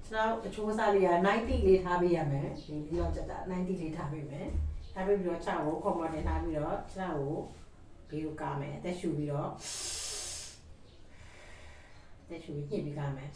ကျွန်တော်အချိုးစားလေးက90လေးထားပေးရမယ်ဒီပြီးတော့ချက်တာ90လေးထားပေးမယ်ထားပေးပြီးတော့6ကိုခွန်မတင်ထားပြီးတော့6ကိုဘေးကိုကားမယ်အသက်ရှူပြီးတော့အသက်ရှူပြီးညှစ်ပြီးကားမယ်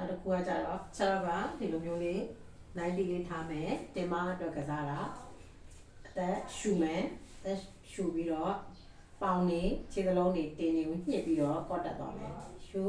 အဲ့ဒါကကြတော့6ကဒီလိုမျိုးလေး90လေးထားမယ်တင်မအတွက်ကစားတာအသက်ရှူမယ်အသက်ရှူပြီးတော့ပေါင်နေခြေစလုံးတွေတင်းနေကိုညှစ်ပြီးတော့ကော့တက်သွားမယ်ရှူ